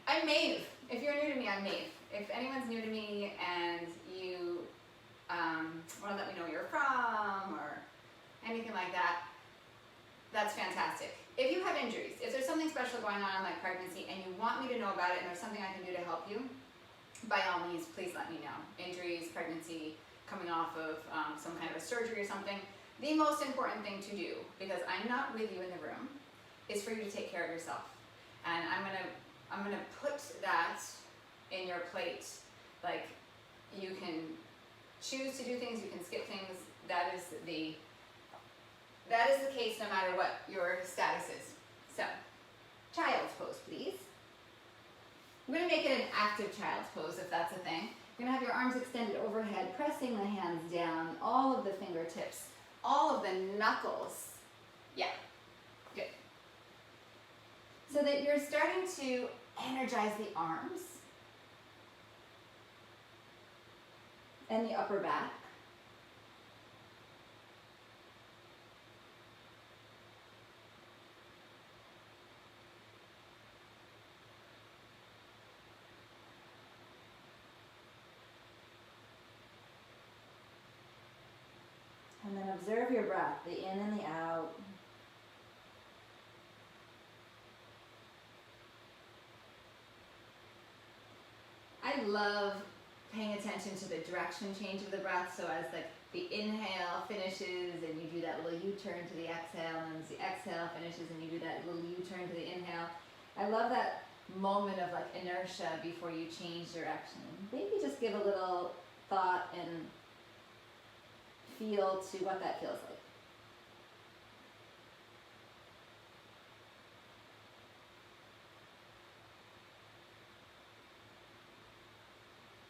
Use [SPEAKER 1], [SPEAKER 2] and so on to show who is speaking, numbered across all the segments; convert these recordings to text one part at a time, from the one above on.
[SPEAKER 1] I'm Maeve. If you're new to me, I'm Maeve. If anyone's new to me and you want to let me know where you're from or anything like that, that's fantastic. If you have injuries, if there's something special going on like pregnancy and you want me to know about it and there's something I can do to help you, by all means, please let me know. Injuries, pregnancy, coming off of some kind of a surgery or something. The most important thing to do, because I'm not with you in the room, is for you to take care of yourself. And I'm gonna put that in your plate. Like, you can choose to do things, you can skip things. That is the case no matter what your status is. So, child's pose, please. I'm going to make it an active child's pose if that's a thing. You're going to have your arms extended overhead, pressing the hands down, all of the fingertips, all of the knuckles. Yeah, good. So that you're starting to energize the arms and the upper back. And then observe your breath, the in and the out. I love paying attention to the direction change of the breath, so as like the inhale finishes and you do that little U-turn to the exhale, and as the exhale finishes and you do that little U-turn to the inhale. I love that moment of like inertia before you change direction. Maybe just give a little thought and feel to what that feels like.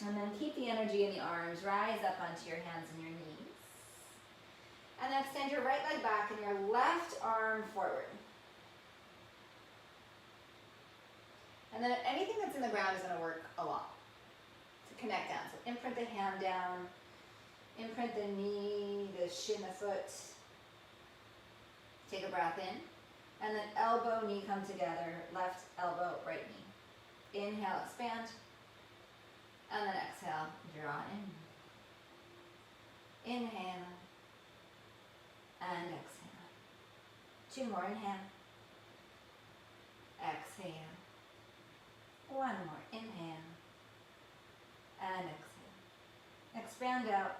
[SPEAKER 1] And then keep the energy in the arms, rise up onto your hands and your knees. And then extend your right leg back and your left arm forward. And then anything that's in the ground is going to work a lot to connect down. So imprint the hand down, imprint the knee, the shin, the foot. Take a breath in. And then elbow, knee come together, left elbow, right knee. Inhale, expand. And then exhale, draw in. Inhale. And exhale. Two more, inhale. Exhale. One more, inhale. And exhale. Expand out.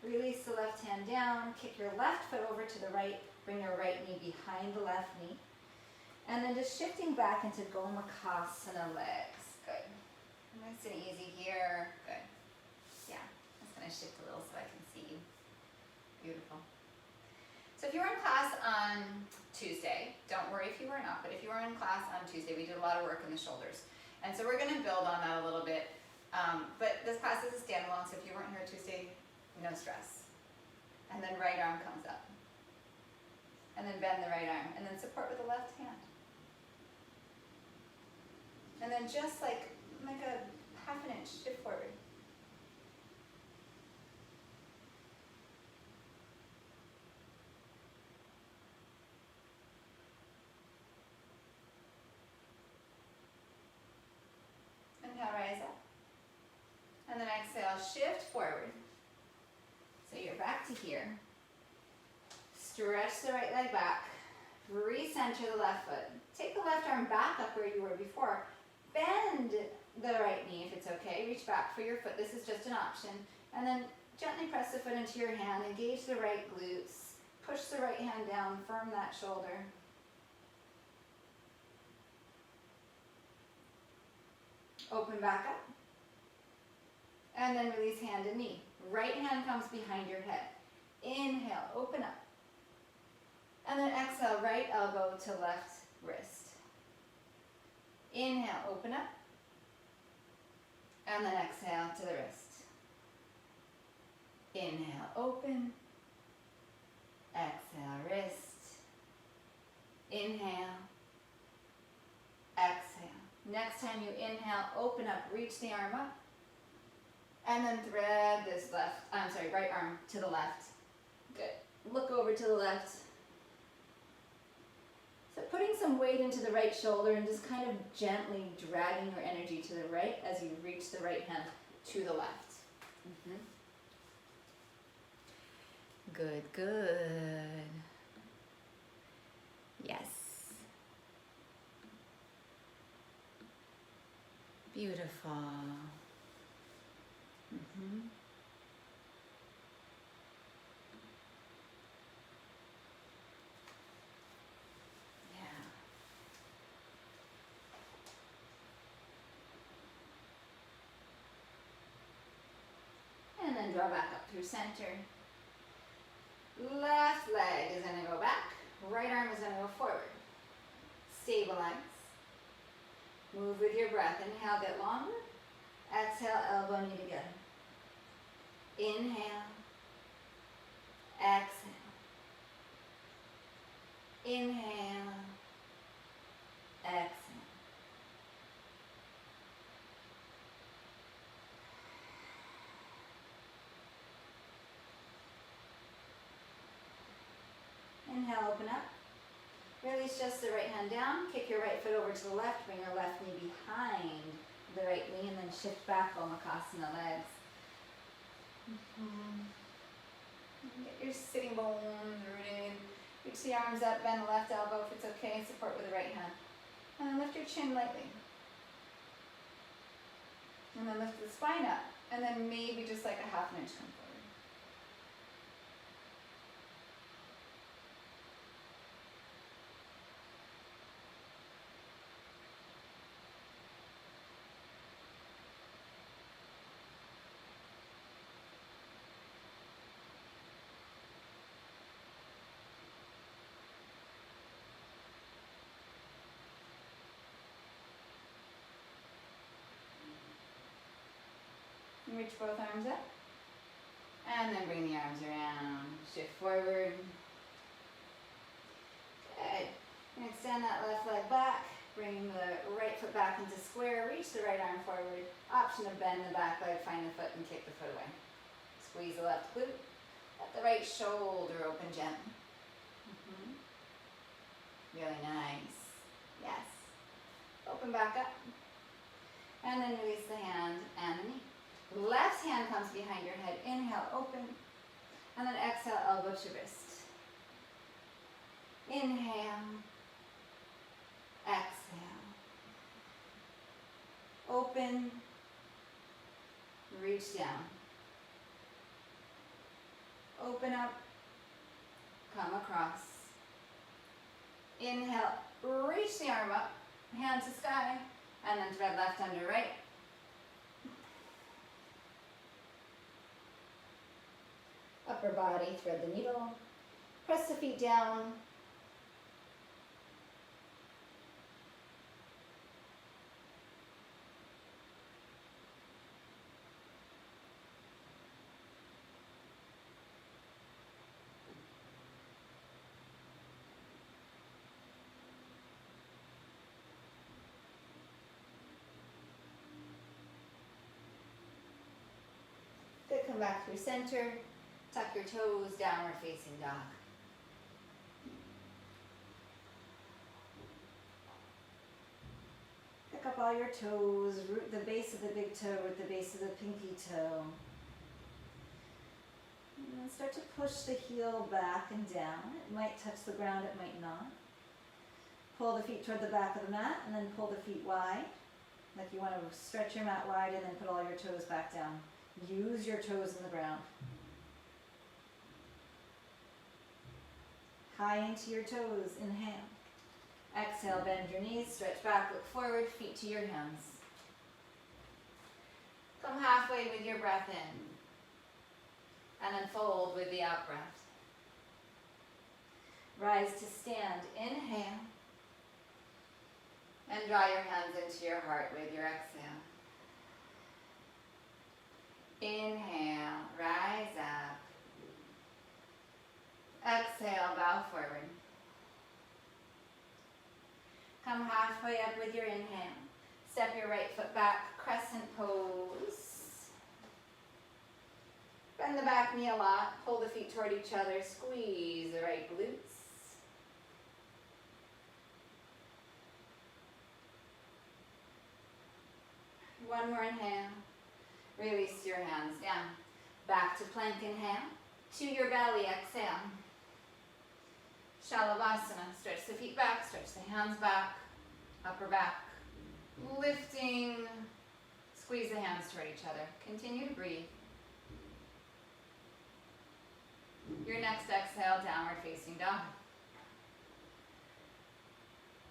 [SPEAKER 1] Release the left hand down. Kick your left foot over to the right. Bring your right knee behind the left knee. And then just shifting back into Gomukhasana legs. Good. Nice and easy here. Good. Yeah, I'm just going to shift a little so I can see you. Beautiful. So if you were in class on Tuesday, don't worry if you were not, but if you were in class on Tuesday, we did a lot of work in the shoulders. And so we're going to build on that a little bit. But this class is a standalone, so if you weren't here Tuesday, no stress. And then right arm comes up. And then bend the right arm. And then support with the left hand. And then just like a half an inch, shift forward. Inhale, rise up. And then exhale, shift forward. So you're back to here. Stretch the right leg back. Recenter the left foot. Take the left arm back up where you were before. Bend the right knee if it's okay. Reach back for your foot. This is just an option. And then gently press the foot into your hand. Engage the right glutes. Push the right hand down. Firm that shoulder. Open back up. And then release hand and knee. Right hand comes behind your head. Inhale, open up. And then exhale, right elbow to left wrist. Inhale, open up. And then exhale to the wrist. Inhale, open. Exhale, wrist. Inhale. Exhale. Next time you inhale, open up, reach the arm up. And then thread this right arm to the left. Good. Look over to the left. So putting some weight into the right shoulder and just kind of gently dragging your energy to the right as you reach the right hand to the left. Good, good. Yes. Beautiful. And then draw back up through center. Left leg is going to go back. Right arm is going to go forward. Stabilize. Move with your breath. Inhale, get longer. Exhale, elbow knee together. Inhale. Exhale. Inhale. Exhale. Inhale, open up. Release just the right hand down. Kick your right foot over to the left. Bring your left knee behind the right knee and then shift back Omakasana legs. Get your sitting bones rooted. Reach the arms up, bend the left elbow if it's okay. Support with the right hand. And then lift your chin lightly. And then lift the spine up. And then maybe just like a half an inch come forward. Reach both arms up. And then bring the arms around. Shift forward. Good. And extend that left leg back. Bring the right foot back into square. Reach the right arm forward. Option to bend the back leg, find the foot, and kick the foot away. Squeeze the left glute. Let the right shoulder open gently. Really nice. Yes. Open back up. And then release the hand and the knee. Left hand comes behind your head. Inhale, open. And then exhale, elbow to wrist. Inhale. Exhale. Open. Reach down. Open up. Come across. Inhale. Reach the arm up. Hand to sky. And then thread left under right. Upper body, thread the needle. Press the feet down. Good, come back through center. Tuck your toes, downward facing dog. Pick up all your toes, root the base of the big toe with the base of the pinky toe. And then start to push the heel back and down. It might touch the ground, it might not. Pull the feet toward the back of the mat and then pull the feet wide. Like you want to stretch your mat wide and then put all your toes back down. Use your toes in the ground. High into your toes, inhale. Exhale, bend your knees, stretch back, look forward, feet to your hands. Come halfway with your breath in. And then fold with the out breath. Rise to stand, inhale. And draw your hands into your heart with your exhale. Inhale, rise up. Exhale, bow forward. Come halfway up with your inhale. Step your right foot back, crescent pose. Bend the back knee a lot. Pull the feet toward each other. Squeeze the right glutes. One more inhale. Release your hands down. Back to plank, inhale. To your belly, exhale. Shalabhasana. Stretch the feet back, stretch the hands back, upper back. Lifting, squeeze the hands toward each other. Continue to breathe. Your next exhale, downward facing dog.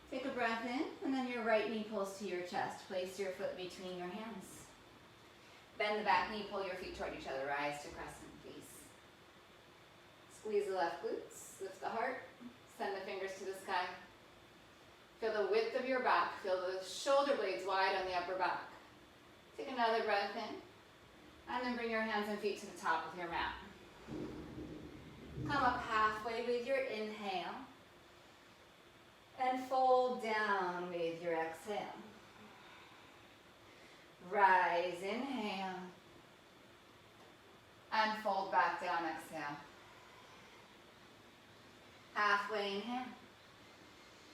[SPEAKER 1] Take a breath in, and then your right knee pulls to your chest. Place your foot between your hands. Bend the back knee, pull your feet toward each other. Rise to crescent, please. Squeeze the left glutes, lift the heart, send the fingers to the sky. Feel the width of your back. Feel the shoulder blades wide on the upper back. Take another breath in, and then bring your hands and feet to the top of your mat. Come up halfway with your inhale, and fold down with your exhale. Rise, inhale, and fold back down, exhale. Halfway inhale.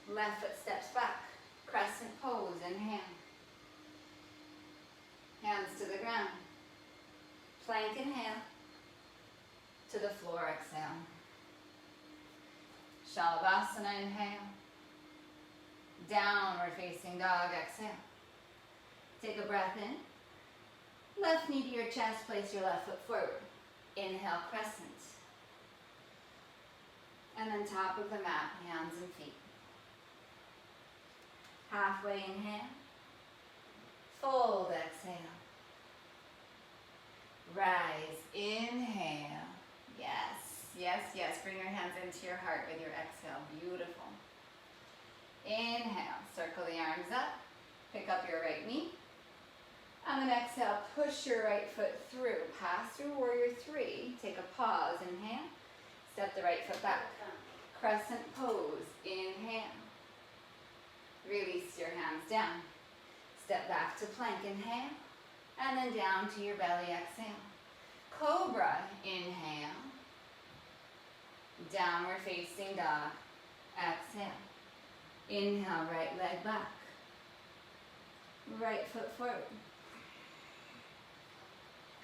[SPEAKER 1] Left foot steps back. Crescent pose, inhale. Hands to the ground. Plank, inhale. To the floor, exhale. Shalabhasana, inhale. Downward facing dog, exhale. Take a breath in. Left knee to your chest, place your left foot forward. Inhale, crescent. And then top of the mat, hands and feet. Halfway inhale. Fold, exhale. Rise, inhale. Yes, yes, yes. Bring your hands into your heart with your exhale. Beautiful. Inhale, circle the arms up. Pick up your right knee. And then exhale, push your right foot through. Pass through warrior three. Take a pause, inhale. Step the right foot back. Crescent pose, inhale. Release your hands down. Step back to plank, inhale. And then down to your belly, exhale. Cobra, inhale. Downward facing dog, exhale. Inhale, right leg back. Right foot forward.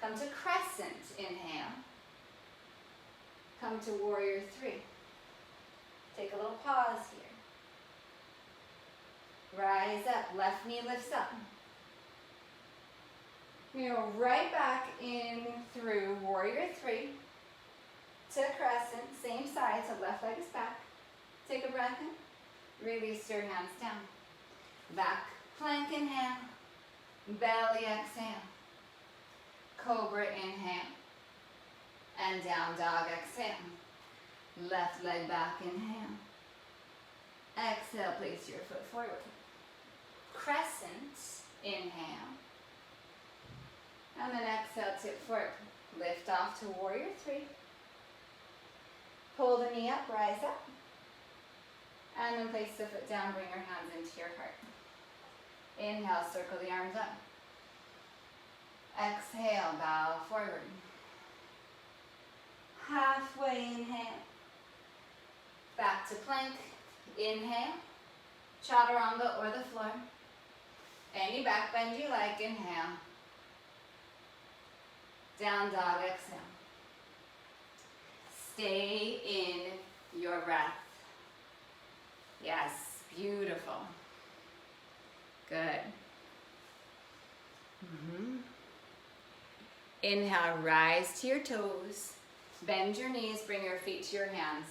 [SPEAKER 1] Come to crescent, inhale. Come to warrior three. Take a little pause here. Rise up, left knee lifts up. You go right back in through warrior three to crescent, same side, so left leg is back. Take a breath in, release your hands down. Back, plank, inhale, belly, exhale. Cobra, inhale, and down dog, exhale. Left leg back, inhale. Exhale, place your foot forward. Crescent, inhale. And then exhale, tip forward. Lift off to warrior three. Pull the knee up, rise up. And then place the foot down, bring your hands into your heart. Inhale, circle the arms up. Exhale, bow forward. Halfway inhale. Back to plank. Inhale. Chaturanga or the floor. Any back bend you like, inhale. Down dog, exhale. Stay in your breath. Yes, beautiful. Good. Inhale, rise to your toes. Bend your knees, bring your feet to your hands.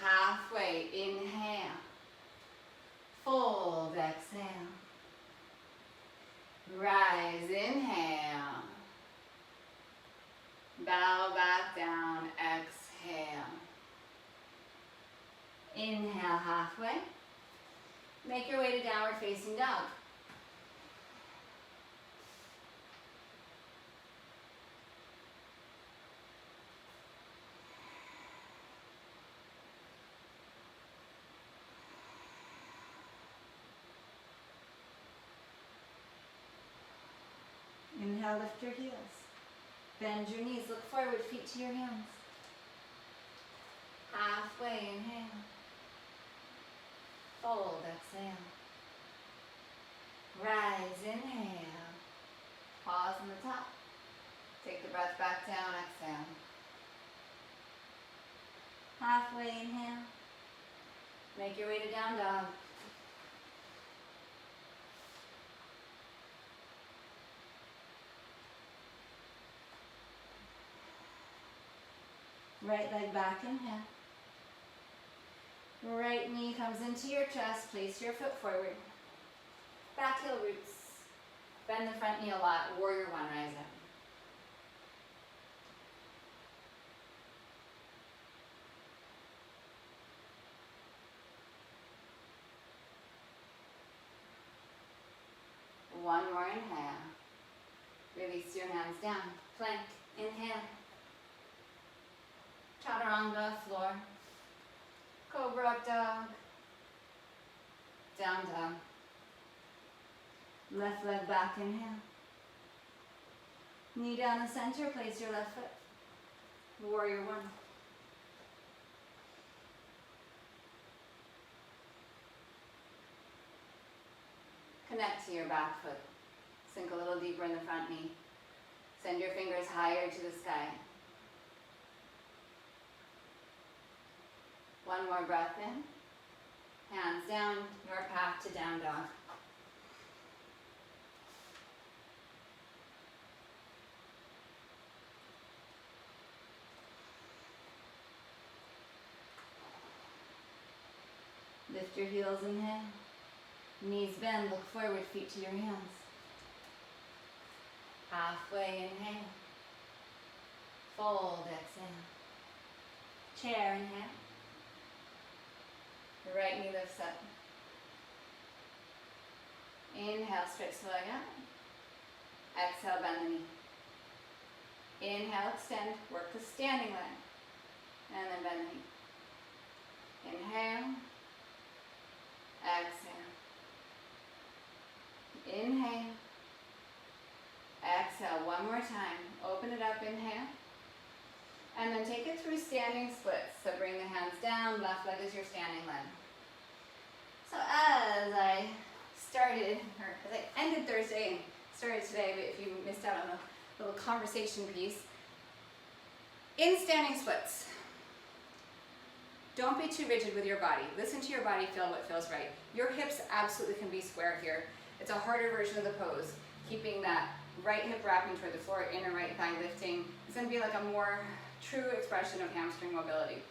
[SPEAKER 1] Halfway, inhale. Fold, exhale. Rise, inhale. Bow back down, exhale. Inhale, halfway. Make your way to downward facing dog. Inhale, lift your heels. Bend your knees, look forward, feet to your hands. Halfway, inhale. Fold, exhale. Rise, inhale. Pause on the top. Take the breath back down, exhale. Halfway inhale. Make your way to down dog. Right leg back, inhale. Right knee comes into your chest, place your foot forward. Back heel roots. Bend the front knee a lot, warrior one, rise up. One more inhale. Release your hands down. Plank, inhale. Chaturanga, floor. Cobra up dog. Down dog. Left leg back, inhale. Knee down the center, place your left foot. Warrior one. Connect to your back foot. Sink a little deeper in the front knee. Send your fingers higher to the sky. One more breath in. Hands down, your path to down dog. Lift your heels, inhale. Knees bend, look forward, feet to your hands. Halfway, inhale. Fold, exhale. Chair, inhale. The right knee lifts up. Inhale, stretch the leg out. Exhale, bend the knee. Inhale, extend, work the standing leg. And then bend the knee. Inhale. Exhale. Inhale. Exhale, one more time. Open it up, inhale. And then take it through standing splits. So bring the hands down, left leg is your standing leg. So as I ended Thursday and started today, but if you missed out on the little conversation piece, in standing splits, don't be too rigid with your body. Listen to your body, feel what feels right. Your hips absolutely can be square here. It's a harder version of the pose. Keeping that right hip wrapping toward the floor, inner right thigh lifting. It's going to be like a more true expression of hamstring mobility.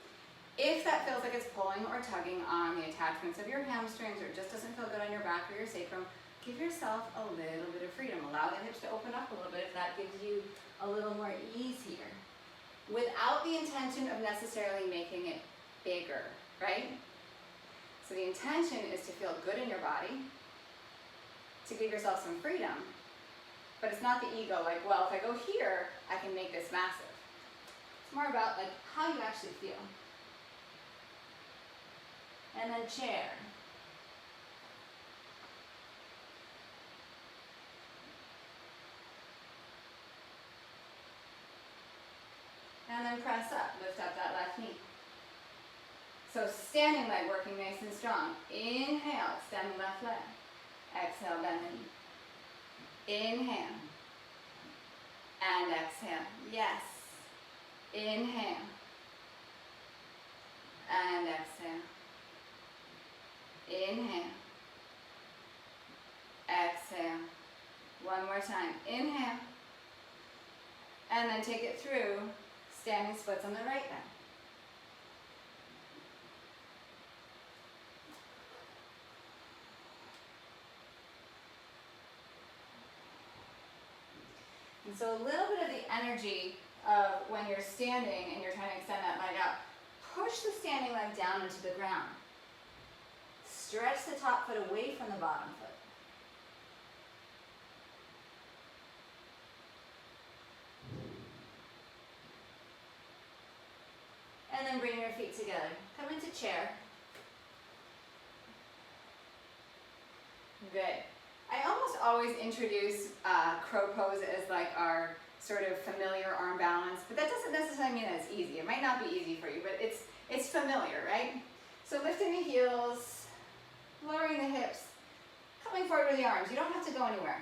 [SPEAKER 1] If that feels like it's pulling or tugging on the attachments of your hamstrings, or just doesn't feel good on your back or your sacrum, give yourself a little bit of freedom. Allow the hips to open up a little bit if that gives you a little more ease here. Without the intention of necessarily making it bigger, right? So the intention is to feel good in your body, to give yourself some freedom, but it's not the ego, like, well, if I go here, I can make this massive. It's more about like how you actually feel. And then chair. And then press up, lift up that left knee. So standing leg working nice and strong. Inhale, extend the left leg. Exhale, bend the knee. Inhale. And exhale. Yes. Inhale. And exhale. Inhale. Exhale. One more time. Inhale. And then take it through standing splits on the right leg. And so a little bit of the energy of when you're standing and you're trying to extend that leg out, push the standing leg down into the ground. Stretch the top foot away from the bottom foot. And then bring your feet together. Come into chair. Good. I almost always introduce crow pose as like our sort of familiar arm balance, but that doesn't necessarily mean that it's easy. It might not be easy for you, but it's familiar, right? So lifting the heels, lowering the hips, coming forward with the arms. You don't have to go anywhere.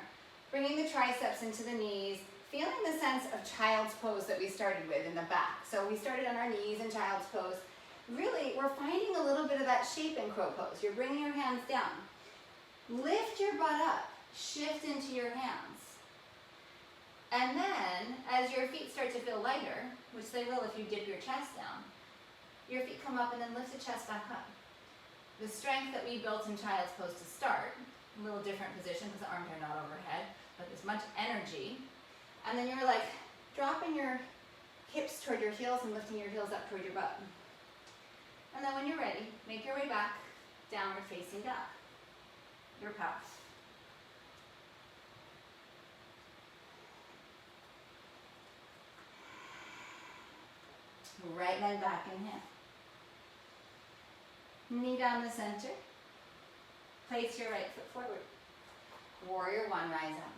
[SPEAKER 1] Bringing the triceps into the knees, feeling the sense of child's pose that we started with in the back. So we started on our knees in child's pose. Really, we're finding a little bit of that shape in crow pose. You're bringing your hands down. Lift your butt up. Shift into your hands. And then, as your feet start to feel lighter, which they will if you dip your chest down, your feet come up and then lift the chest back up. The strength that we built in child's pose to start, a little different position because the arms are not overhead, but there's much energy. And then you're like dropping your hips toward your heels and lifting your heels up toward your butt. And then when you're ready, make your way back, downward facing dog. Your path. Right leg back, inhale. Knee down the center. Place your right foot forward. Warrior one, rise up.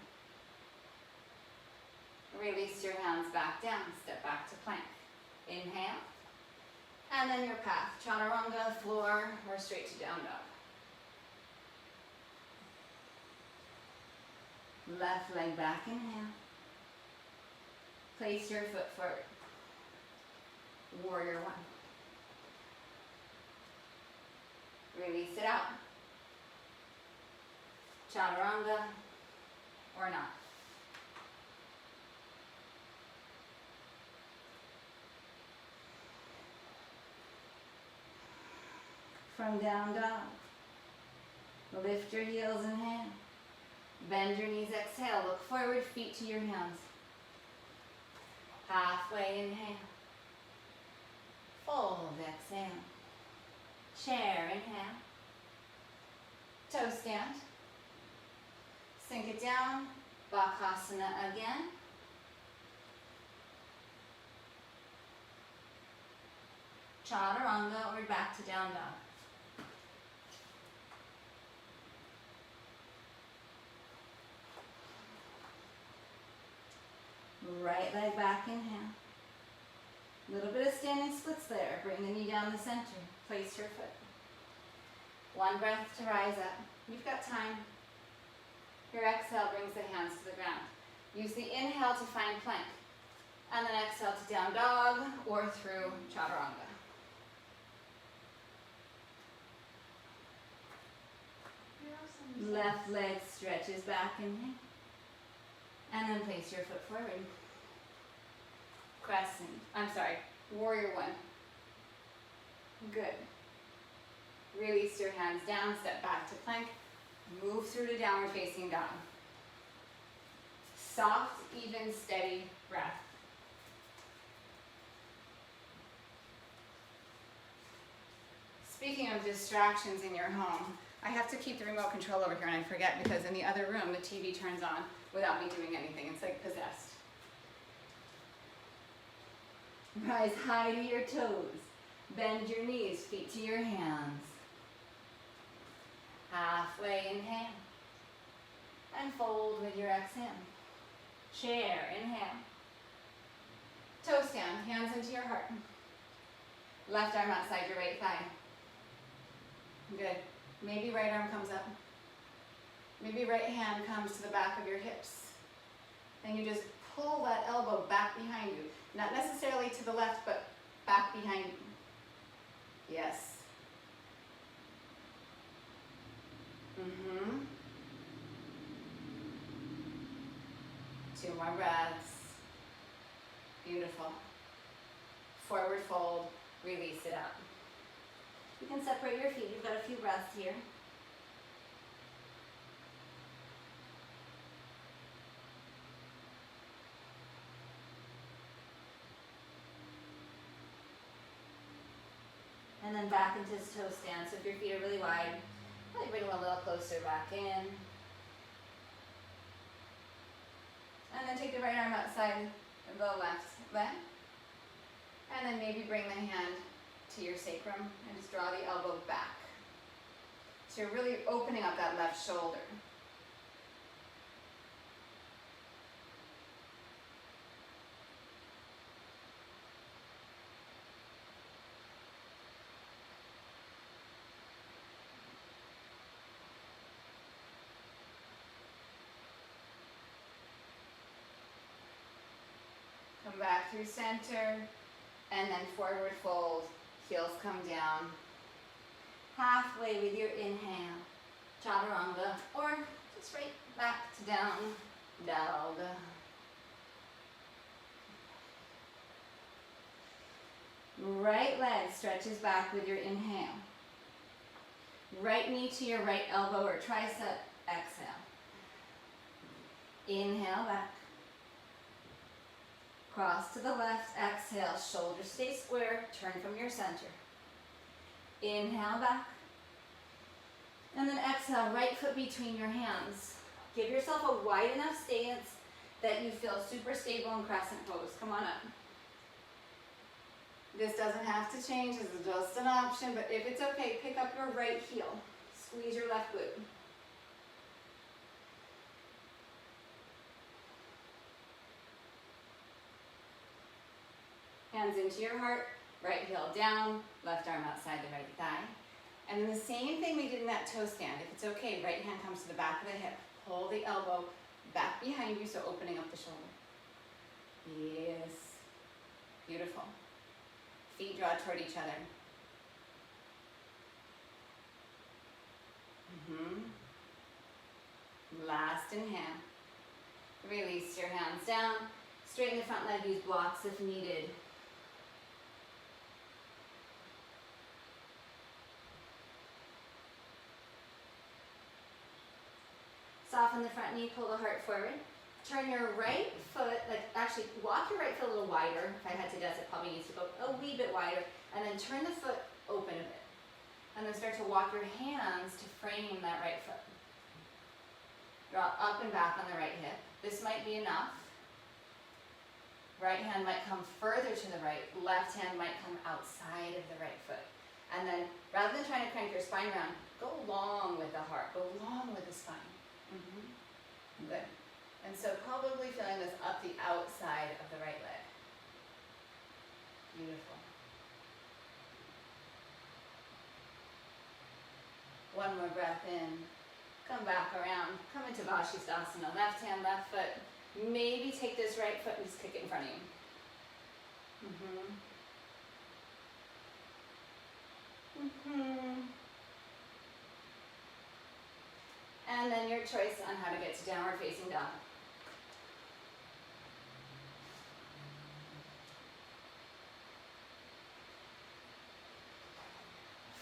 [SPEAKER 1] Release your hands back down. Step back to plank. Inhale. And then your path. Chaturanga, floor, or straight to down dog. Left leg back, inhale. Place your foot forward. Warrior one. Release it out. Chaturanga or not. From down dog, lift your heels, inhale. Bend your knees, exhale. Look forward, feet to your hands. Halfway, inhale. Fold, exhale. Chair, inhale. Toe stand. Sink it down. Bakasana again. Chaturanga or back to down dog. Right leg back, inhale. Little bit of standing splits there. Bring the knee down the center. Place your foot. One breath to rise up. You've got time. Your exhale brings the hands to the ground. Use the inhale to find plank. And then exhale to down dog or through chaturanga. Left leg stretches back, inhale. And then place your foot forward. Crescent. Warrior one. Good. Release your hands down, step back to plank. Move through to downward facing dog. Soft, even, steady breath. Speaking of distractions in your home, I have to keep the remote control over here and I forget because in the other room the TV turns on without me doing anything. It's like possessed. Rise high to your toes. Bend your knees, feet to your hands. Halfway, inhale. And fold with your exhale. Chair, inhale. Toe stand, hands into your heart. Left arm outside your right thigh. Good. Maybe right arm comes up. Maybe right hand comes to the back of your hips. And you just pull that elbow back behind you. Not necessarily to the left, but back behind you. Yes. Two more breaths. Beautiful. Forward fold, release it up. You can separate your feet. You've got a few breaths here. And then back into toe stand. So if your feet are really wide, probably bring them a little closer back in. And then take the right arm outside of the left leg. And then maybe bring the hand to your sacrum and just draw the elbow back. So you're really opening up that left shoulder. Come back through center, and then forward fold, heels come down. Halfway with your inhale, chaturanga, or just right back to down dog. Right leg stretches back with your inhale. Right knee to your right elbow or tricep, exhale. Inhale back. Cross to the left, exhale, shoulders stay square, turn from your center. Inhale back. And then exhale, right foot between your hands. Give yourself a wide enough stance that you feel super stable in crescent pose. Come on up. This doesn't have to change, this is just an option, but if it's okay, pick up your right heel. Squeeze your left glute. Hands into your heart, right heel down, left arm outside the right thigh. And then the same thing we did in that toe stand. If it's okay, right hand comes to the back of the hip. Pull the elbow back behind you, so opening up the shoulder. Yes. Beautiful. Feet draw toward each other. Last inhale. Release your hands down. Straighten the front leg, use blocks if needed. Soften the front knee, pull the heart forward. Turn your right foot, actually walk your right foot a little wider. If I had to guess, it probably needs to go a wee bit wider. And then turn the foot open a bit. And then start to walk your hands to frame that right foot. Draw up and back on the right hip. This might be enough. Right hand might come further to the right. Left hand might come outside of the right foot. And then, rather than trying to crank your spine around, go long with the heart. Go long with the spine. Good. And so probably feeling this up the outside of the right leg. Beautiful. One more breath in. Come back around. Come into Vashisthasana. Left hand, left foot. Maybe take this right foot and just kick it in front of you. And then your choice on how to get to downward facing dog.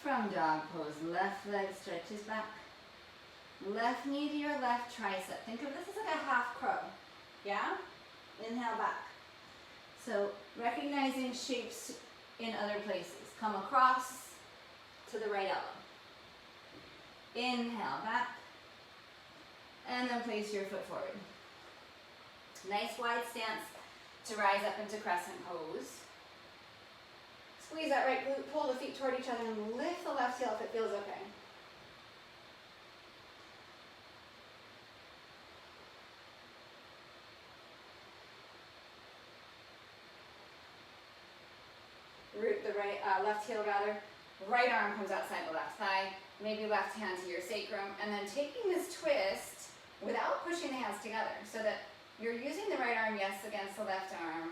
[SPEAKER 1] From dog pose, left leg stretches back. Left knee to your left tricep. Think of this as like a half crow. Yeah? Inhale back. So recognizing shapes in other places. Come across to the right elbow. Inhale back. And then place your foot forward. Nice wide stance to rise up into crescent pose. Squeeze that right glute, pull the feet toward each other, and lift the left heel if it feels okay. Root the left heel rather. Right arm comes outside the left thigh. Maybe left hand to your sacrum. And then taking this twist without pushing the hands together so that you're using the right arm, yes, against the left arm.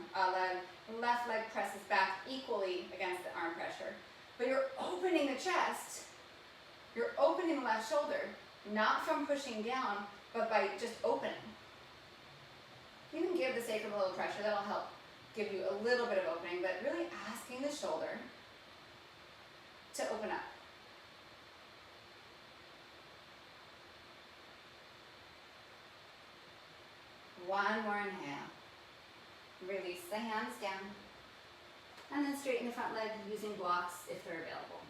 [SPEAKER 1] Left leg presses back equally against the arm pressure. But you're opening the chest. You're opening the left shoulder, not from pushing down, but by just opening. You can give the sacrum a little pressure. That'll help give you a little bit of opening, but really asking the shoulder to open up. One more inhale. Release the hands down. And then straighten the front leg using blocks if they're available.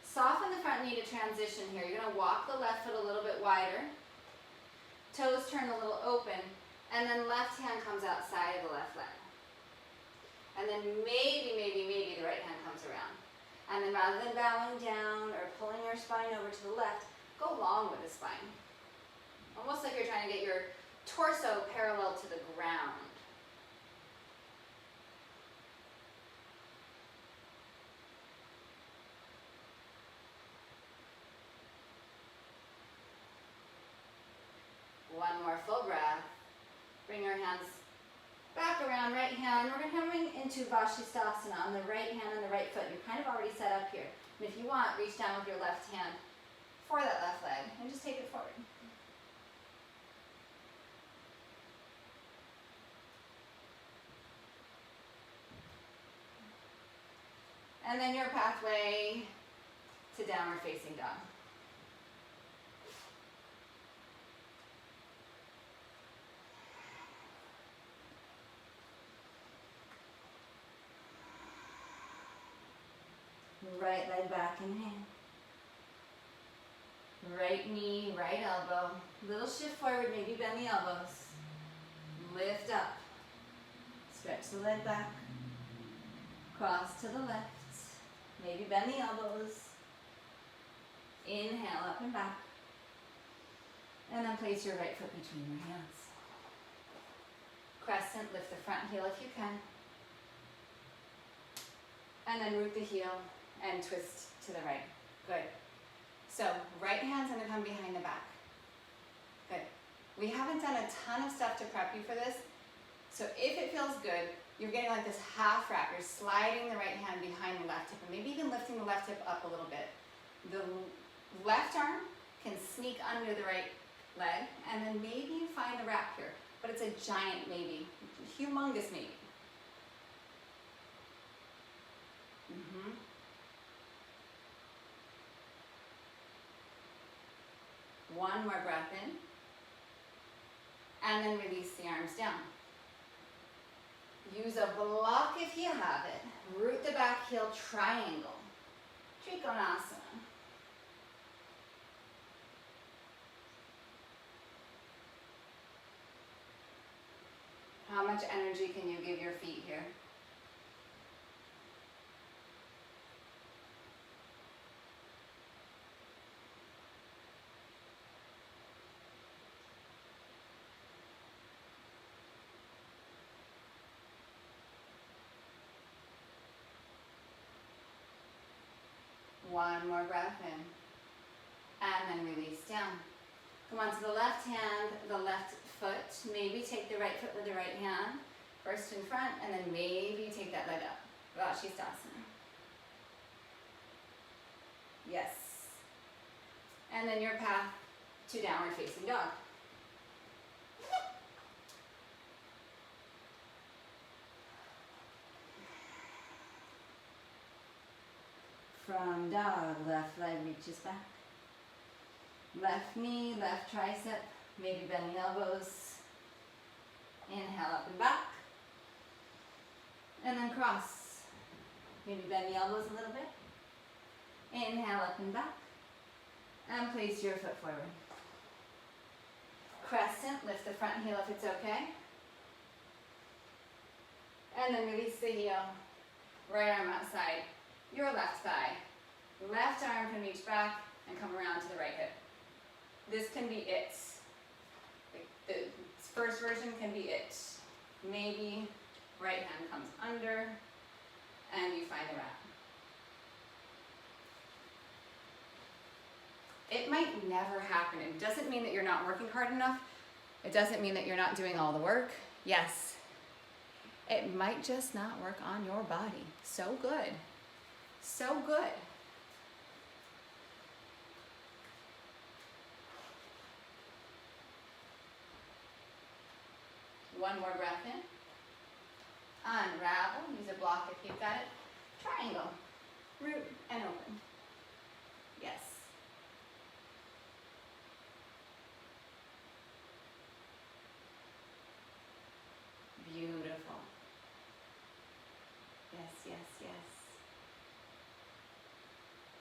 [SPEAKER 1] Soften the front knee to transition here. You're going to walk the left foot a little bit wider. Toes turn a little open. And then left hand comes outside of the left leg. And then maybe the right hand comes around. And then rather than bowing down or pulling your spine over to the left, go long with the spine. Almost like you're trying to get your torso parallel to the ground. more full breath. Bring your hands back around, right hand. We're coming into Vashisthasana on the right hand and the right foot. You're kind of already set up here. And if you want, reach down with your left hand for that left leg and just take it forward. And then your pathway to downward facing dog. Right leg back in hand. Right knee, right elbow. Little shift forward, maybe bend the elbows. Lift up. Stretch the leg back. Cross to the left. Maybe bend the elbows. Inhale, up and back. And then place your right foot between your hands. Crescent, lift the front heel if you can. And then root the heel and twist to the right. Good. So right hand's gonna come behind the back. Good. We haven't done a ton of stuff to prep you for this. So if it feels good, you're getting like this half wrap. You're sliding the right hand behind the left hip and maybe even lifting the left hip up a little bit. The left arm can sneak under the right leg and then maybe you find a wrap here. But it's a giant maybe, humongous maybe. One more breath in. And then release the arms down. Use a block if you have it. Root the back heel, triangle. Trikonasana. How much energy can you give your feet here? One more breath in, and then release down. Come on to the left hand, the left foot. Maybe take the right foot with the right hand, first in front, and then maybe take that leg up. Vashisthasana. Yes. And then your path to downward facing dog. From dog, left leg reaches back. Left knee, left tricep, maybe bend the elbows. Inhale up and back. And then cross. Maybe bend the elbows a little bit. Inhale up and back. And place your foot forward. Crescent, lift the front heel if it's okay. And then release the heel. Right arm outside. Your left thigh. Left arm can reach back and come around to the right hip. This can be it. The first version can be it. Maybe right hand comes under and you find a wrap. It might never happen. It doesn't mean that you're not working hard enough. It doesn't mean that you're not doing all the work. Yes. It might just not work on your body. So good. So good. One more breath in. Unravel. Use a block if you've got it. Triangle. Root and open. Yes. Beautiful. Yes, yes, yes.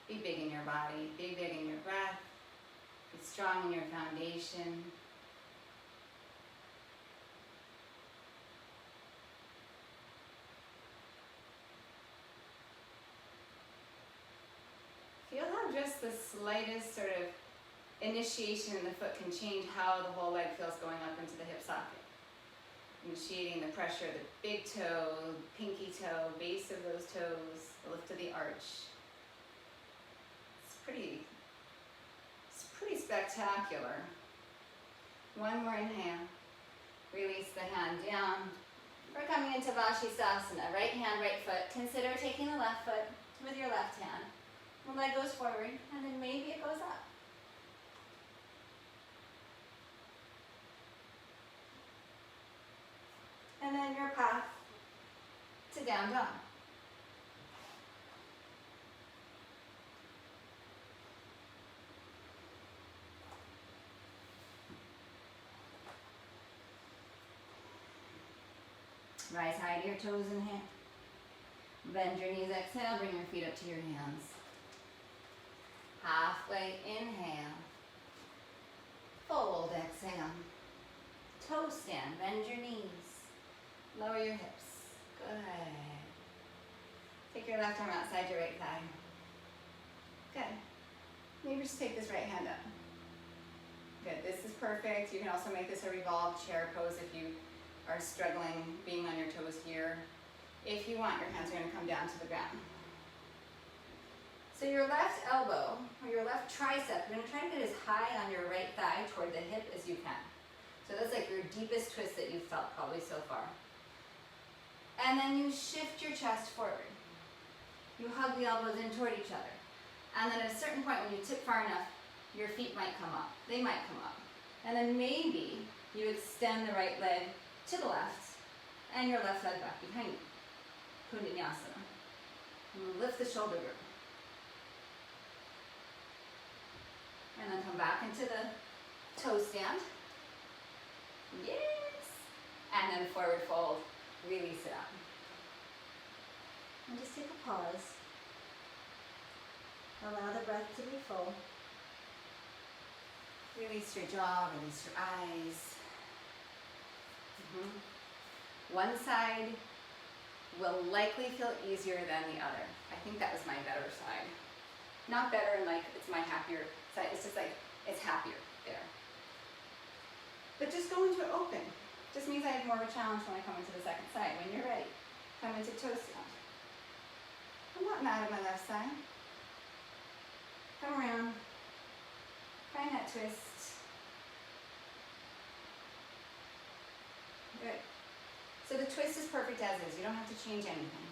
[SPEAKER 1] Be big in your body. Be big in your breath. Be strong in your foundation. Feel how just the slightest sort of initiation in the foot can change how the whole leg feels going up into the hip socket. Initiating the pressure of the big toe, pinky toe, base of those toes, the lift of the arch. It's pretty spectacular. One more inhale. Release the hand down. We're coming into Vashisthasana. Right hand, right foot. Consider taking the left foot with your left hand. The leg goes forward, and then maybe it goes up. And then your path to down dog. Rise high to your toes and hands. Bend your knees, exhale, bring your feet up to your hands. Halfway, inhale. Fold, exhale. Toe stand, bend your knees. Lower your hips. Good. Take your left arm outside your right thigh. Good. Maybe just take this right hand up. Good, this is perfect. You can also make this a revolved chair pose if you are struggling being on your toes here. If you want, your hands are going to come down to the ground. So your left elbow, or your left tricep, you're going to try to get as high on your right thigh toward the hip as you can. So that's like your deepest twist that you've felt probably so far. And then you shift your chest forward. You hug the elbows in toward each other. And then at a certain point, when you tip far enough, your feet might come up. They might come up. And then maybe you extend the right leg to the left and your left leg back behind you. Vinyasa. Lift the shoulder group. And then come back into the toe stand. Yes. And then forward fold. Release it up. And just take a pause. Allow the breath to be full. Release your jaw, release your eyes. One side will likely feel easier than the other. I think that was my better side. Not better in like it's my happier side, it's just like it's happier there. But just go into it open. Just means I have more of a challenge when I come into the second side. When you're ready, come into toe stand. I'm not mad at my left side. Come around. Find that twist. Good. So the twist is perfect as is. You don't have to change anything.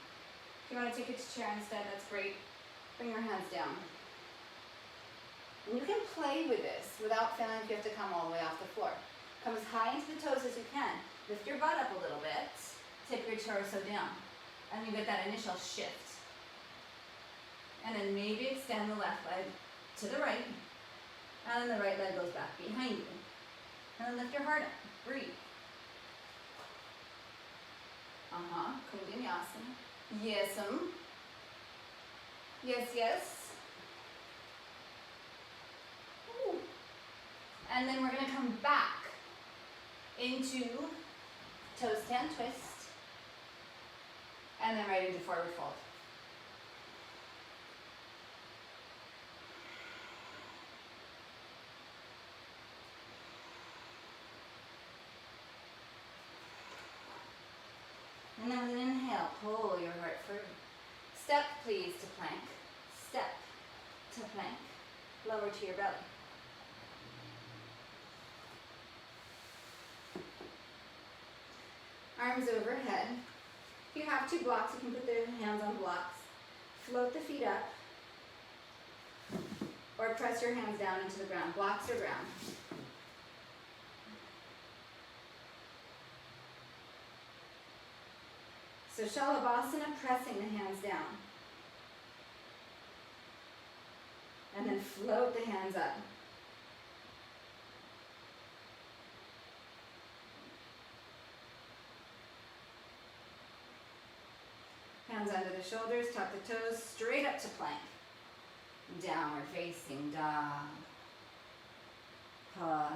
[SPEAKER 1] If you want to take it to chair instead, that's great. Bring your hands down. And you can play with this without feeling like you have to come all the way off the floor. Come as high into the toes as you can. Lift your butt up a little bit. Tip your torso down. And you get that initial shift. And then maybe extend the left leg to the right. And then the right leg goes back behind you. And then lift your heart up. Breathe. Vinyasa. Yes'm. Yes, yes. Ooh. And then we're going to come back into toe stand twist. And then right into forward fold. And then with an inhale, pull your heart forward. Step, please, to plank. Step to plank. Lower to your belly. Arms overhead. If you have two blocks, you can put the hands on blocks. Float the feet up. Or press your hands down into the ground. Blocks or ground. So Shalabhasana, pressing the hands down. And then float the hands up. Hands under the shoulders, tuck the toes, straight up to plank. Downward facing dog. Pause.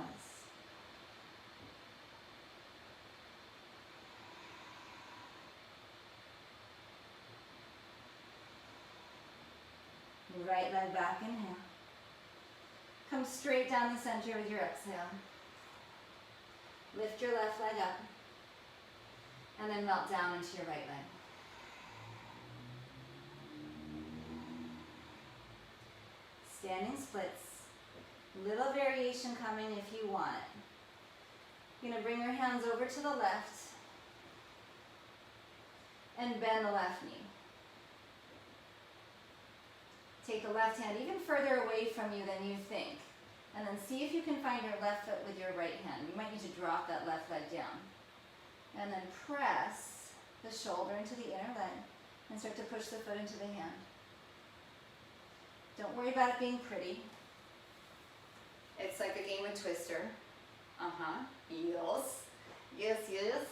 [SPEAKER 1] Right leg back, inhale. Come straight down the center with your exhale. Lift your left leg up. And then melt down into your right leg. Standing splits. Little variation coming if you want it.
[SPEAKER 2] You're going to bring your hands over to the left and bend the left knee. Take the left hand even further away from you than you think. And then see if you can find your left foot with your right hand. You might need to drop that left leg down. And then press the shoulder into the inner leg and start to push the foot into the hand. Don't worry about it being pretty.
[SPEAKER 1] It's like a game of Twister. Yes. Yes, yes.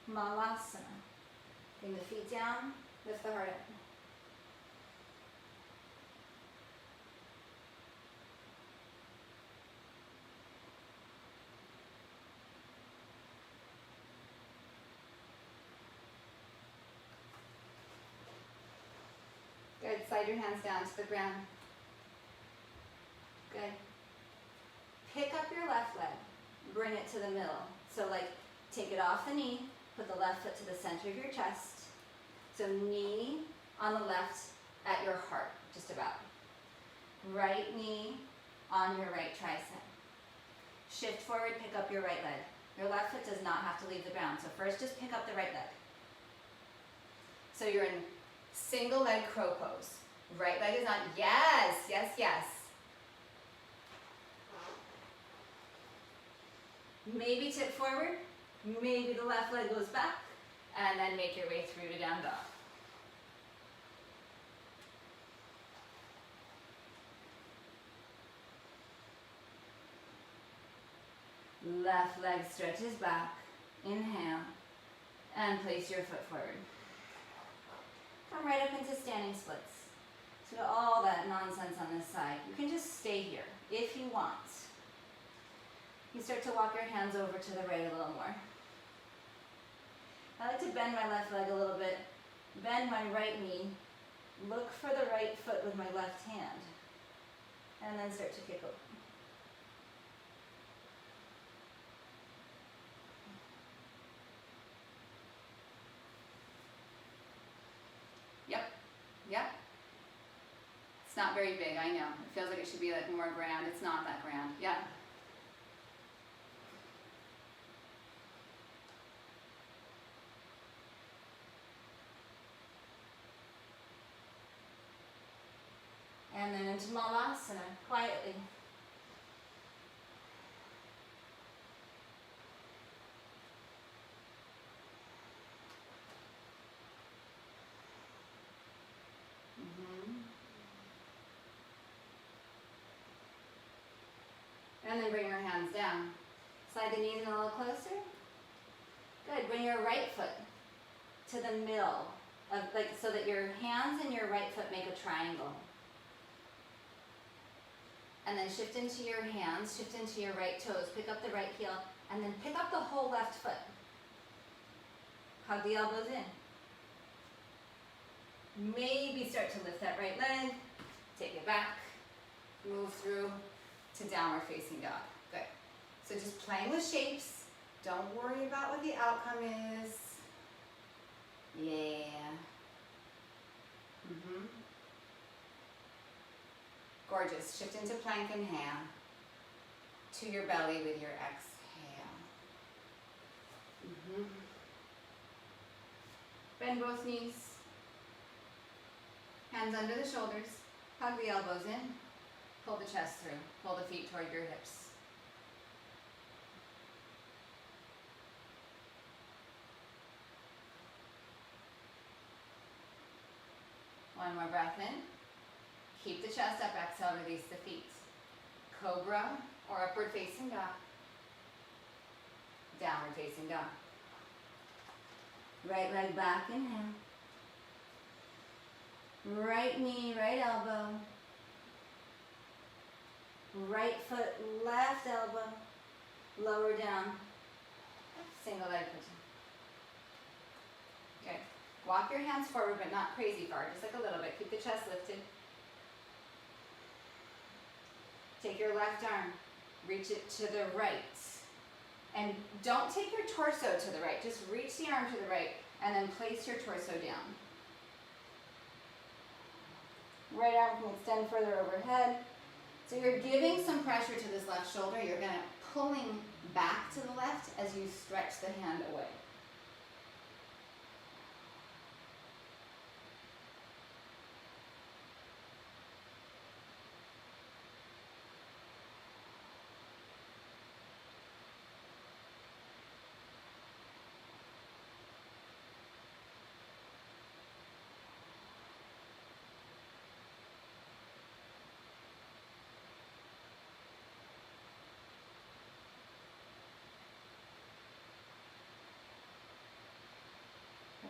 [SPEAKER 2] Malasana. Bring the feet down, lift the heart up.
[SPEAKER 1] Good. Slide your hands down to the ground.
[SPEAKER 2] Good. Pick up your left leg. Bring it to the middle. So like take it off the knee. Put the left foot to the center of your chest. So knee on the left at your heart, just about. Right knee on your right tricep. Shift forward, pick up your right leg. Your left foot does not have to leave the ground. So first just pick up the right leg.
[SPEAKER 1] So you're in single leg crow pose. Right leg is on. Yes, yes, yes.
[SPEAKER 2] Maybe tip forward. Maybe the left leg goes back.
[SPEAKER 1] And then make your way through to down dog.
[SPEAKER 2] Left leg stretches back. Inhale. And place your foot forward. Come right up into standing splits. So all that nonsense on this side. You can just stay here if you want. You start to walk your hands over to the right a little more. I like to bend my left leg a little bit, bend my right knee, look for the right foot with my left hand, and then start to kick over.
[SPEAKER 1] Yep, yep. It's not very big, I know. It feels like it should be like more grand. It's not that grand. Yeah.
[SPEAKER 2] And then into Malasana, quietly.
[SPEAKER 1] And then bring your hands down.
[SPEAKER 2] Slide the knees in a little closer. Good. Bring your right foot to the middle, of, like so that your hands and your right foot make a triangle. And then shift into your hands, shift into your right toes, pick up the right heel, and then pick up the whole left foot. Hug the elbows in. Maybe start to lift that right leg, take it back,
[SPEAKER 1] Move through to downward facing dog. Good. So just playing with shapes. Don't worry about what the outcome is. Yeah. Gorgeous. Shift into plank inhale. To your belly with your exhale. Bend both knees. Hands under the shoulders. Hug the elbows in. Pull the chest through. Pull the feet toward your hips. One more breath in. Keep the chest up. Exhale, release the feet. Cobra or upward facing dog. Downward facing dog.
[SPEAKER 2] right leg back, inhale. Right knee, right elbow. Right foot, left elbow. Lower down.
[SPEAKER 1] Single leg pigeon. Good. Walk your hands forward, but not crazy far, just like a little bit. Keep the chest lifted. Take your left arm, reach it to the right. And don't take your torso to the right, just reach the arm to the right
[SPEAKER 2] And then place your torso down. Right arm can extend further overhead. So you're giving some pressure to this left shoulder. You're going to pulling back to the left as you stretch the hand away.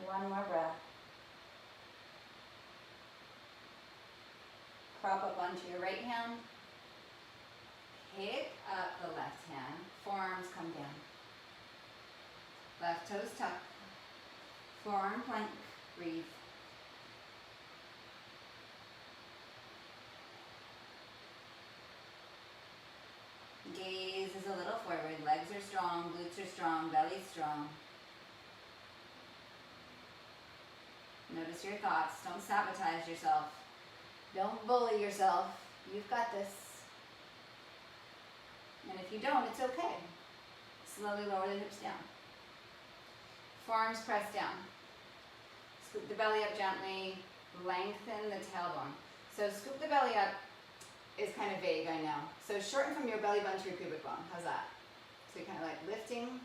[SPEAKER 2] One more breath. Prop up onto your right hand. Pick up the left hand. Forearms come down. Left toes tuck. Forearm plank. Breathe. Gaze is a little forward. Legs are strong. Glutes are strong. Belly's strong. Notice your thoughts. Don't sabotage yourself. Don't bully yourself. You've got this. And if you don't, it's okay. Slowly lower the hips down. Forearms press down. Scoop the belly up gently. Lengthen the tailbone. So scoop the belly up is kind of vague, I know. So shorten from your belly button to your pubic bone. How's that? So you're kind of like lifting,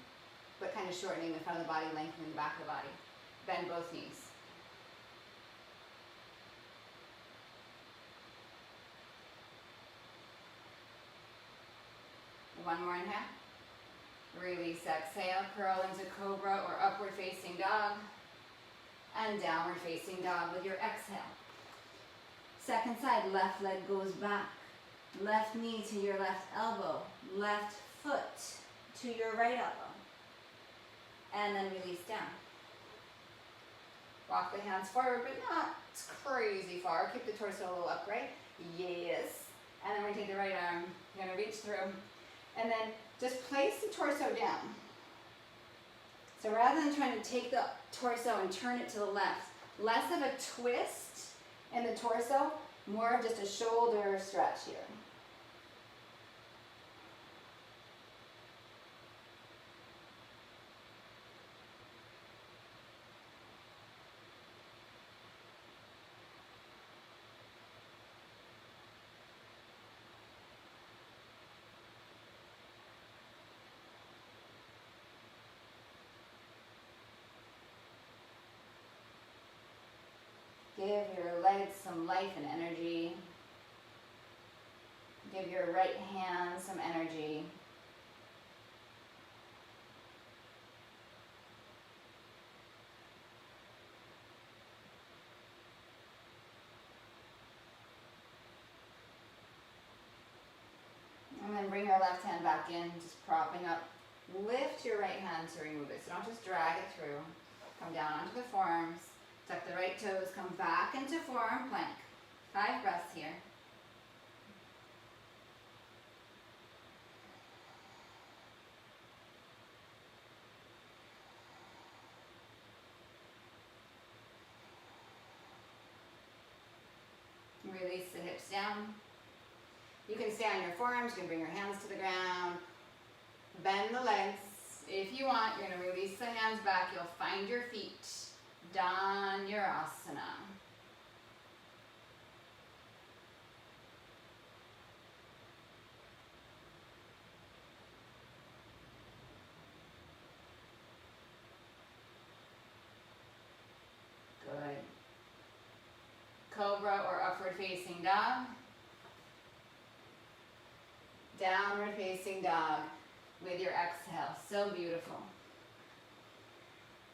[SPEAKER 2] but kind of shortening the front of the body, lengthening the back of the body. Bend both knees. One more inhale. Release, exhale, curl into cobra or upward facing dog. And downward facing dog with your exhale. Second side, left leg goes back. Left knee to your left elbow. Left foot to your right elbow. And then release down. Walk the hands forward, but not crazy far. Keep the torso a little upright. Yes. And then we're going to take the right arm. You're going to reach through. And then just place the torso down. So rather than trying to take the torso and turn it to the left, less of a twist in the torso, more of just a shoulder stretch here. Give your legs some life and energy. Give your right hand some energy. And then bring your left hand back in, just propping up. Lift your right hand to remove it. So don't just drag it through. Come down onto the forearms. Tuck the right toes, come back into forearm plank. 5 breaths here. Release the hips down. You can stay on your forearms, you can bring your hands to the ground. Bend the legs. If you want, you're going to release the hands back. You'll find your feet. Dhanurasana. Good. Cobra or upward facing dog. Downward facing dog with your exhale. So beautiful.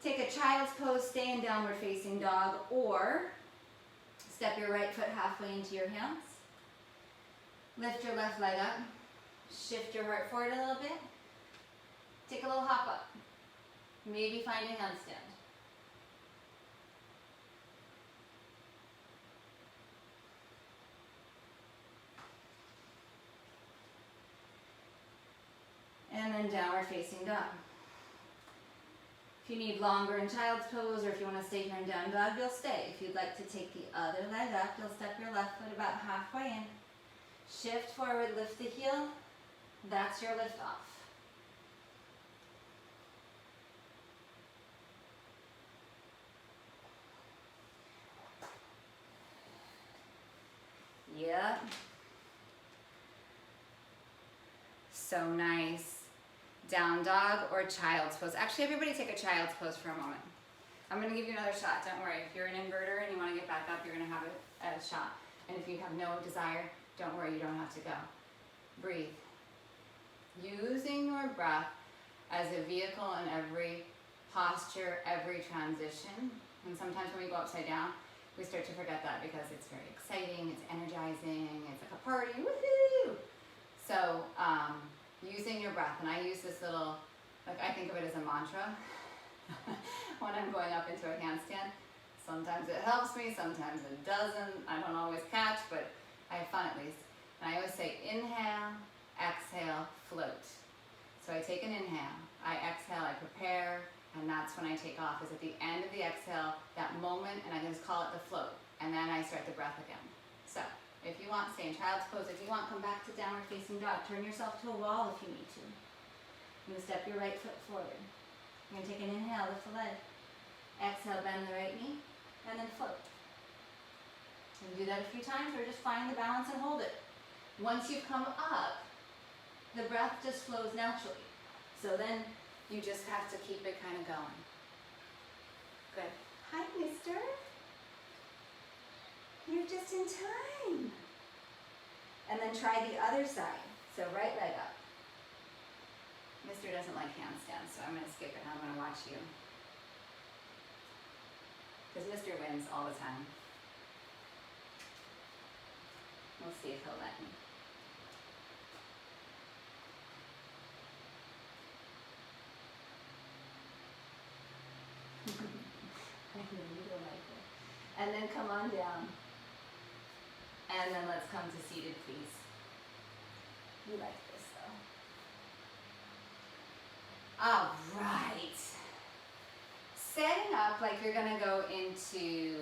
[SPEAKER 2] Take a child's pose, stay in downward facing dog, or step your right foot halfway into your hands. Lift your left leg up. Shift your heart forward a little bit. Take a little hop up. Maybe find a handstand. And then downward facing dog. If you need longer in child's pose, or if you want to stay here in down dog, you'll stay. If you'd like to take the other leg up, you'll step your left foot about halfway in. Shift forward, lift the heel. That's your lift off. Yep. So nice. Down dog or child's pose. Actually, everybody take a child's pose for a moment. I'm going to give you another shot. Don't worry. If you're an inverter and you want to get back up, you're going to have a shot. And if you have no desire, don't worry. You don't have to go. Breathe. Using your breath as a vehicle in every posture, every transition. And sometimes when we go upside down, we start to forget that because it's very exciting, it's energizing, it's like a party, woohoo! So, using your breath, and I use this little, like I think of it as a mantra when I'm going up into a handstand. Sometimes it helps me, sometimes it doesn't. I don't always catch, but I have fun at least. And I always say inhale, exhale, float. So I take an inhale, I exhale, I prepare, and that's when I take off, is at the end of the exhale, that moment, and I just call it the float. And then I start the breath again. So, if you want, stay in child's pose. If you want, come back to downward facing dog. Turn yourself to a wall if you need to. You're going to step your right foot forward. You're going to take an inhale, lift the leg. Exhale, bend the right knee, and then float. You can do that a few times, or just find the balance and hold it. Once you've come up, the breath just flows naturally. So then you just have to keep it kind of going. Good. Hi, mister. You're just in time. And then try the other side. So right leg up. Mister doesn't like handstands, so I'm going to skip it. I'm going to watch you. Because Mister wins all the time. We'll see if he'll let me. I know you don't like it. And then come on down. And then let's come to seated, please. You like this though. All right. Setting up like you're gonna go into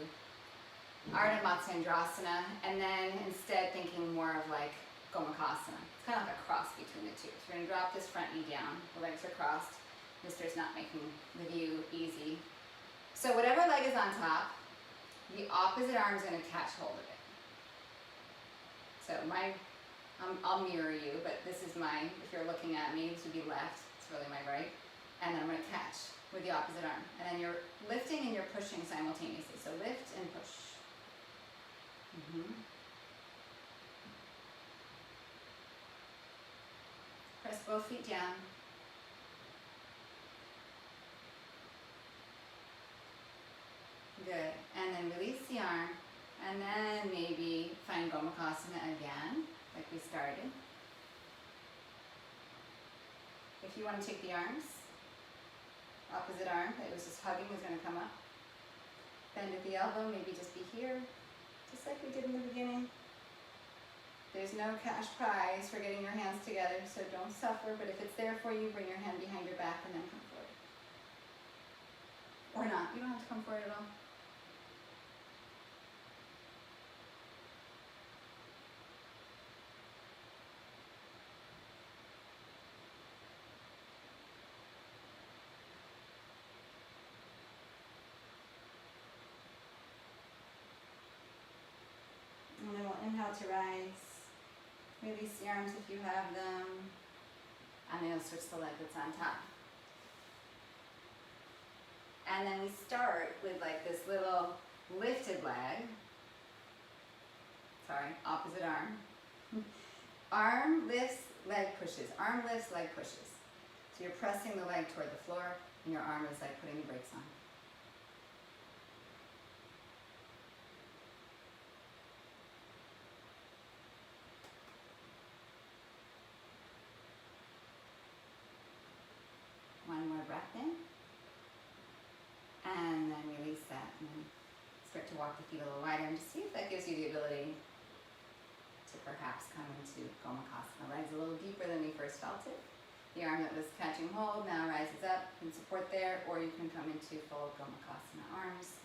[SPEAKER 2] Ardha Matsyendrasana, and then instead thinking more of like Gomukhasana. It's kind of like a cross between the two. So we're gonna drop this front knee down. The legs are crossed. Mister's not making the view easy. So whatever leg is on top, the opposite arm is going to catch hold of it. So I'll mirror you, but this is my, if you're looking at me, this would be left, it's really my right. And then I'm going to catch with the opposite arm. And then you're lifting and you're pushing simultaneously. So lift and push. Press both feet down. Good. And then release the arm. And then maybe find Gomukhasana again, like we started. If you want to take the arms, opposite arm that was just hugging is going to come up. Bend at the elbow, maybe just be here, just like we did in the beginning. There's no cash prize for getting your hands together, so don't suffer, but if it's there for you, bring your hand behind your back and then come forward. Or not, you don't have to come forward at all. And then we'll inhale to rise. Release the arms if you have them. And then you'll switch the leg that's on top. And then we start with like this little lifted leg. Sorry, opposite arm. Arm lifts, leg pushes. Arm lifts, leg pushes. So you're pressing the leg toward the floor, and your arm is like putting the brakes on. One more breath in. And then release that. And then start to walk the feet a little wider. And just see if that gives you the ability to perhaps come into Gomukhasana. Legs a little deeper than we first felt it.
[SPEAKER 1] The arm that was catching hold now rises up, you can support there, or you can come into full Gomukhasana arms.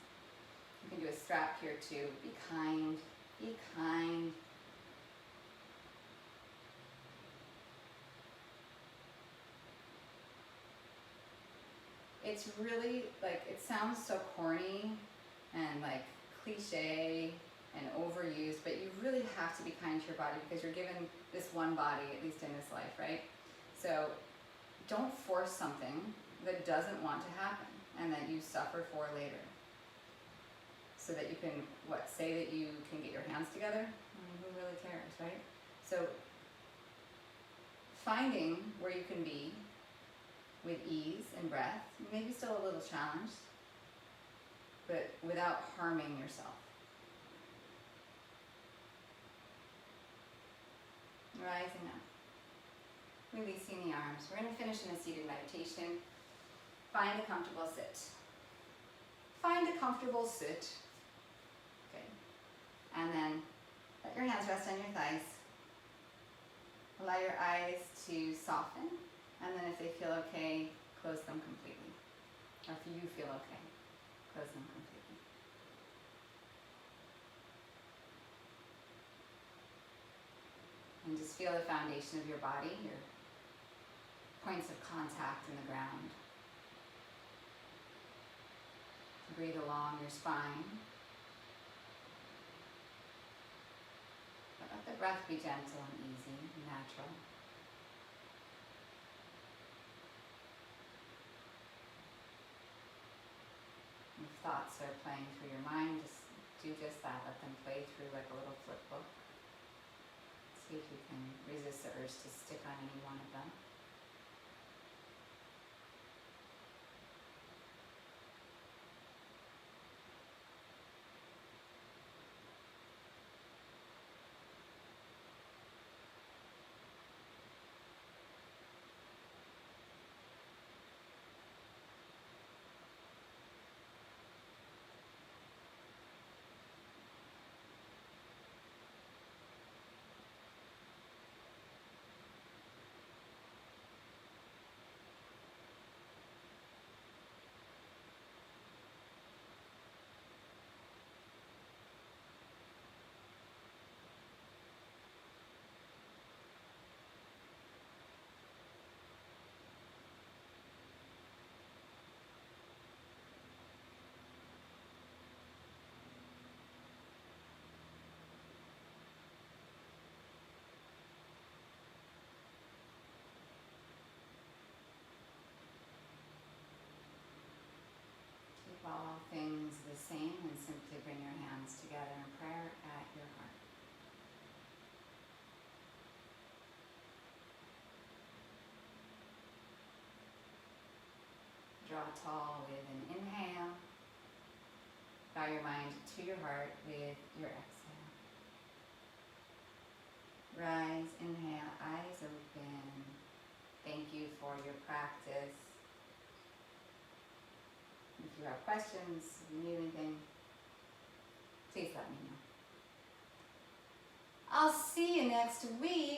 [SPEAKER 1] You can do a strap here too. Be kind, be kind. It's really, like, it sounds so corny and like cliche and overused, but you really have to be kind to your body because you're given this one body, at least in this life, right? So don't force something that doesn't want to happen and that you suffer for later. So that you can, say that you can get your hands together? I mean, who really cares, right? So finding where you can be with ease and breath, maybe still a little challenged, but without harming yourself. Rising up. Releasing the arms. We're going to finish in a seated meditation. Find a comfortable sit. Find a comfortable sit. Good. And then let your hands rest on your thighs. Allow your eyes to soften. And then if they feel okay, close them completely. Or if you feel okay, close them completely. And just feel the foundation of your body, your points of contact in the ground. Breathe along your spine. But let the breath be gentle and easy and natural. If thoughts are playing through your mind, just do just that. Let them play through like a little flip book. See if you can resist the urge to stick on any one of them. All things the same and simply bring your hands together in prayer at your heart. Draw tall with an inhale. Bow your mind to your heart with your exhale. Rise, inhale, eyes open. Thank you for your practice. If you have questions, if you need anything, please let me know. I'll see you next week.